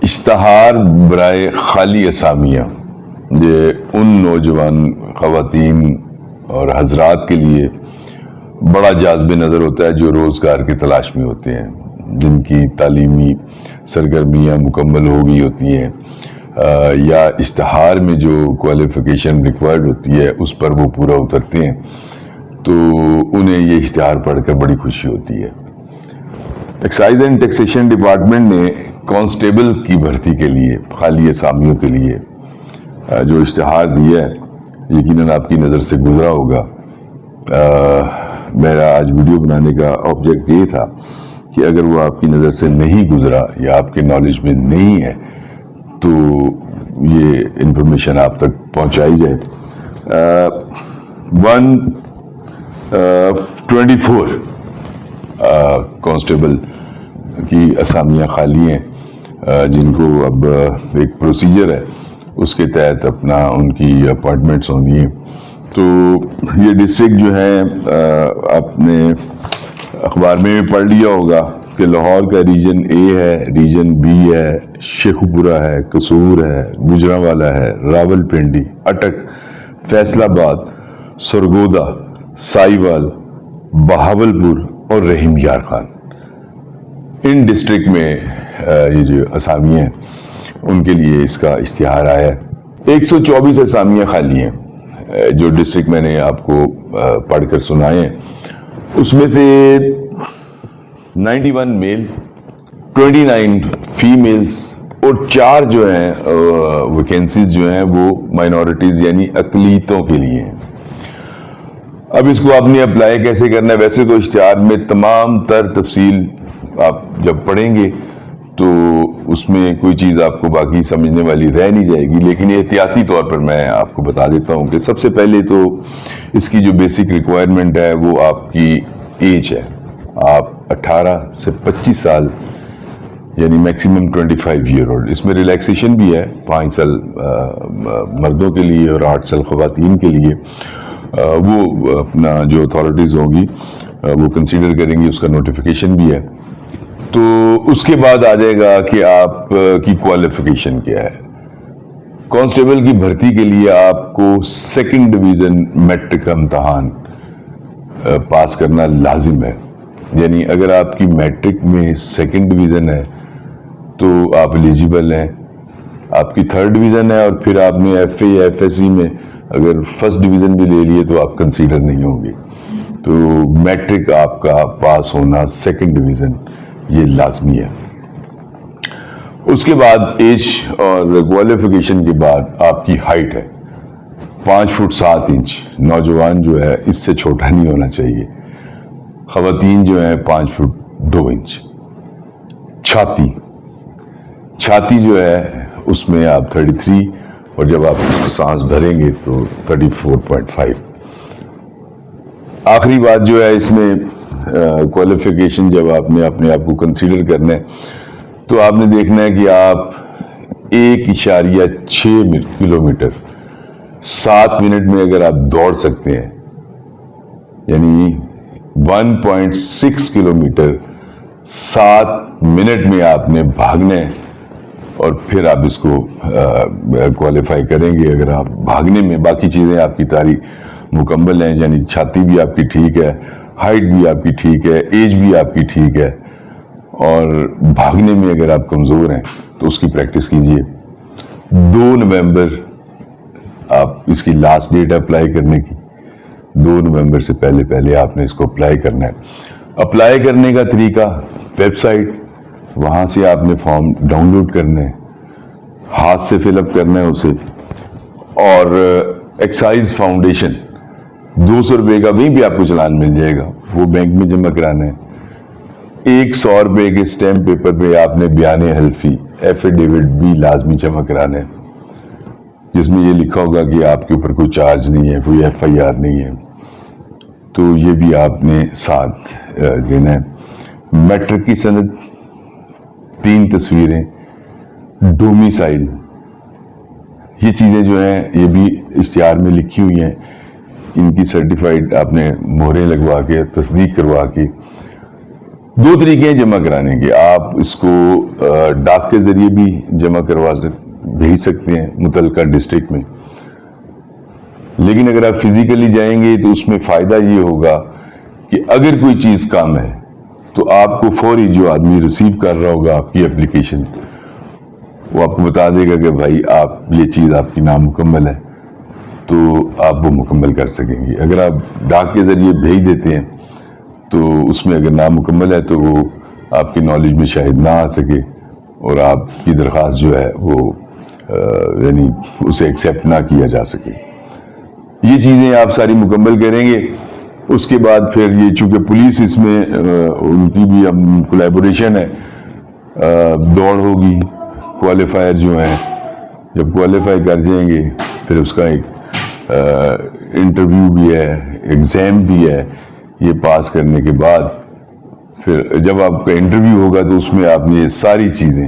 اشتہار برائے خالی اسامیہ یہ ان نوجوان خواتین اور حضرات کے لیے بڑا جاذب نظر ہوتا ہے جو روزگار کی تلاش میں ہوتے ہیں، جن کی تعلیمی سرگرمیاں مکمل ہو گئی ہوتی ہیں یا اشتہار میں جو کوالیفیکیشن ریکوائرڈ ہوتی ہے اس پر وہ پورا اترتے ہیں، تو انہیں یہ اشتہار پڑھ کر بڑی خوشی ہوتی ہے۔ ایکسائز اینڈ ٹیکسیشن ڈپارٹمنٹ نے کانسٹیبل کی بھرتی کے لیے خالی اسامیوں کے لیے جو اشتہار دیا ہے، یقیناً آپ کی نظر سے گزرا ہوگا۔ میرا آج ویڈیو بنانے کا آبجیکٹ یہ تھا کہ اگر وہ آپ کی نظر سے نہیں گزرا یا آپ کے نالج میں نہیں ہے تو یہ انفارمیشن آپ تک پہنچائی جائے۔ 124 کانسٹیبل کی اسامیاں خالی ہیں، جن کو اب ایک پروسیجر ہے اس کے تحت ان کی اپوائنٹمنٹس ہونی ہیں۔ تو یہ ڈسٹرکٹ جو ہے آپ نے اخبار میں پڑھ لیا ہوگا کہ لاہور کا ریجن اے ہے، ریجن بی ہے، شیخوپورہ ہے، قصور ہے، گوجرانوالا ہے، راول پنڈی، اٹک، فیصل آباد، سرگودا، سائیوال، بہاولپور اور رحیم یار خان۔ ان ڈسٹرکٹ میں یہ جو اسامیاں ہیں ان کے لیے اس کا اشتہار آیا ہے۔ 124 اسامیاں خالی ہیں جو ڈسٹرکٹ میں نے آپ کو پڑھ کر سنائے ہیں، اس میں سے 91 میل، 29 فیمیلز اور 4 جو ہیں ویکینسیز جو ہیں وہ مائنورٹیز یعنی اقلیتوں کے لیے ہیں۔ اب اس کو آپ نے اپلائی کیسے کرنا ہے؟ ویسے تو اشتہار میں تمام تر تفصیل آپ جب پڑھیں گے تو اس میں کوئی چیز آپ کو باقی سمجھنے والی رہ نہیں جائے گی، لیکن احتیاطی طور پر میں آپ کو بتا دیتا ہوں کہ سب سے پہلے تو اس کی جو بیسک ریکوائرمنٹ ہے وہ آپ کی ایج ہے۔ آپ 18 سے 25 سال یعنی میکسیمم 25 ایئر اولڈ۔ اس میں ریلیکسیشن بھی ہے، 5 سال مردوں کے لیے اور 8 سال خواتین کے لیے۔ وہ اپنا جو اتھارٹیز ہوں گی وہ کنسیڈر کریں گی، اس کا نوٹیفیکیشن بھی ہے۔ تو اس کے بعد آ جائے گا کہ آپ کی کوالیفیکیشن کیا ہے۔ کانسٹیبل کی بھرتی کے لیے آپ کو 2nd ڈویژن میٹرک کا امتحان پاس کرنا لازم ہے، یعنی اگر آپ کی میٹرک میں 2nd ڈویژن ہے تو آپ ایلیجیبل ہیں۔ آپ کی 3rd ڈویژن ہے اور پھر آپ نے ایف اے یا ایف ایس سی میں اگر 1st ڈویژن بھی لے لیے تو آپ کنسیڈر نہیں ہوں گے۔ تو میٹرک آپ کا پاس ہونا 2nd ڈویژن یہ لازمی ہے۔ اس کے بعد ایج اور کوالیفیکیشن کے بعد آپ کی ہائٹ ہے 5 فٹ 7 انچ۔ نوجوان جو ہے اس سے چھوٹا نہیں ہونا چاہیے، خواتین جو ہیں 5 فٹ 2 انچ۔ چھاتی جو ہے اس میں آپ 33 اور جب آپ سانس بھریں گے تو 34.5۔ آخری بات جو ہے اس میں کوالیفیکیشن جب آپ نے اپنے آپ کو کنسیڈر کرنا ہے تو آپ نے دیکھنا ہے کہ آپ 1.6 کلومیٹر 7 منٹ میں اگر آپ دوڑ سکتے ہیں، یعنی 1.6 کلومیٹر 7 منٹ میں آپ نے بھاگنا ہے، اور پھر آپ اس کو کوالیفائی کریں گے۔ اگر آپ بھاگنے میں باقی چیزیں آپ کی مکمل ہیں، یعنی چھاتی بھی آپ کی ٹھیک ہے، ہائٹ بھی آپ کی ٹھیک ہے، ایج بھی آپ کی ٹھیک ہے، اور بھاگنے میں اگر آپ کمزور ہیں تو اس کی پریکٹس کیجئے۔ 2 نومبر آپ اس کی لاسٹ ڈیٹ اپلائی کرنے کی، 2 نومبر سے پہلے آپ نے اس کو اپلائی کرنا ہے۔ اپلائی کرنے کا طریقہ ویب سائٹ، وہاں سے آپ نے فارم ڈاؤن لوڈ کرنا ہے، ہاتھ سے فل اپ کرنا ہے اسے، اور ایکسائز فاؤنڈیشن 200 روپے کا وہیں بھی آپ کو چلان مل جائے گا، وہ بینک میں جمع کرانا ہے۔ 100 روپے کے اسٹیمپ پیپر پہ آپ نے بیان حلفی ایفیڈیوٹ بھی لازمی جمع کرانا ہے، جس میں یہ لکھا ہوگا کہ آپ کے اوپر کوئی چارج نہیں ہے، کوئی ایف آئی آر نہیں ہے، تو یہ بھی آپ نے ساتھ دینا ہے۔ میٹرک کی سند، 3 تصویریں، ڈومیسائل، یہ چیزیں جو ہیں یہ بھی اشتہار میں لکھی ہوئی ہیں، ان کی سرٹیفائیڈ آپ نے مہریں لگوا کے تصدیق کروا کے دو طریقے ہیں جمع کرانے کے. آپ اس کو ڈاک کے ذریعے بھی جمع بھیج سکتے ہیں متعلقہ ڈسٹرکٹ میں, لیکن اگر آپ فزیکلی جائیں گے تو اس میں فائدہ یہ ہوگا کہ اگر کوئی چیز کام ہے تو آپ کو فوری جو آدمی ریسیو کر رہا ہوگا آپ کی اپلیکیشن, وہ آپ کو بتا دے گا کہ بھائی آپ یہ چیز آپ کی نامکمل ہے, تو آپ وہ مکمل کر سکیں گے. اگر آپ ڈاک کے ذریعے بھیج دیتے ہیں تو اس میں اگر نامکمل ہے تو وہ آپ کی نالج میں شاید نہ آ سکے اور آپ کی درخواست جو ہے وہ یعنی اسے ایکسیپٹ نہ کیا جا سکے. یہ چیزیں آپ ساری مکمل کریں گے. اس کے بعد پھر یہ چونکہ پولیس اس میں ان کی بھی کولیبوریشن ہے, دوڑ ہوگی, کوالیفائر جو ہیں جب کوالیفائی کر جائیں گے پھر اس کا ایک انٹرویو بھی ہے, ایگزام بھی ہے. یہ پاس کرنے کے بعد پھر جب آپ کا انٹرویو ہوگا تو اس میں آپ نے یہ ساری چیزیں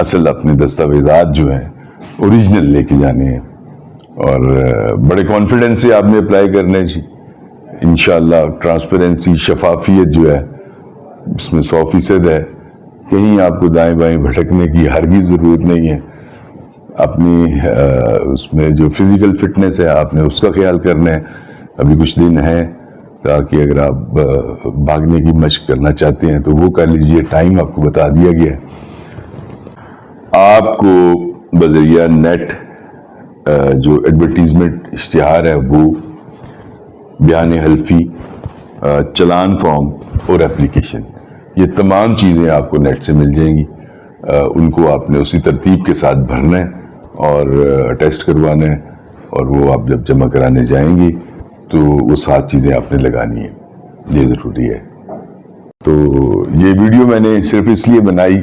اصل اپنے دستاویزات جو ہیں اوریجنل لے کے جانے ہیں, اور بڑے کانفیڈنس سے آپ نے اپلائی کرنا ہے. انشاءاللہ ٹرانسپیرنسی, شفافیت جو ہے اس میں 100% ہے. کہیں آپ کو دائیں بائیں بھٹکنے کی ہرگز ضرورت نہیں ہے. اپنی اس میں جو فزیکل فٹنس ہے آپ نے اس کا خیال کرنا ہے. ابھی کچھ دن ہیں تاکہ اگر آپ بھاگنے کی مشق کرنا چاہتے ہیں تو وہ کر لیجئے. ٹائم آپ کو بتا دیا گیا ہے. آپ کو بذریعہ نیٹ جو ایڈورٹیزمنٹ اشتہار ہے وہ بیان حلفی, چلان فارم اور اپلیکیشن, یہ تمام چیزیں آپ کو نیٹ سے مل جائیں گی. ان کو آپ نے اسی ترتیب کے ساتھ بھرنا ہے اور ٹیسٹ کروانا ہے, اور وہ آپ جب جمع کرانے جائیں گی تو وہ 7 چیزیں آپ نے لگانی ہیں. یہ ضروری ہے. تو یہ ویڈیو میں نے صرف اس لیے بنائی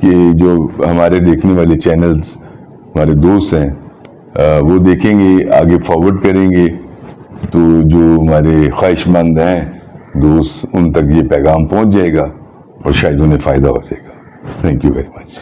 کہ جو ہمارے دیکھنے والے چینلز ہمارے دوست ہیں وہ دیکھیں گے, آگے فارورڈ کریں گے, تو جو ہمارے خواہش مند ہیں دوست ان تک یہ پیغام پہنچ جائے گا اور شاید انہیں فائدہ ہو جائے گا. Thank you very much.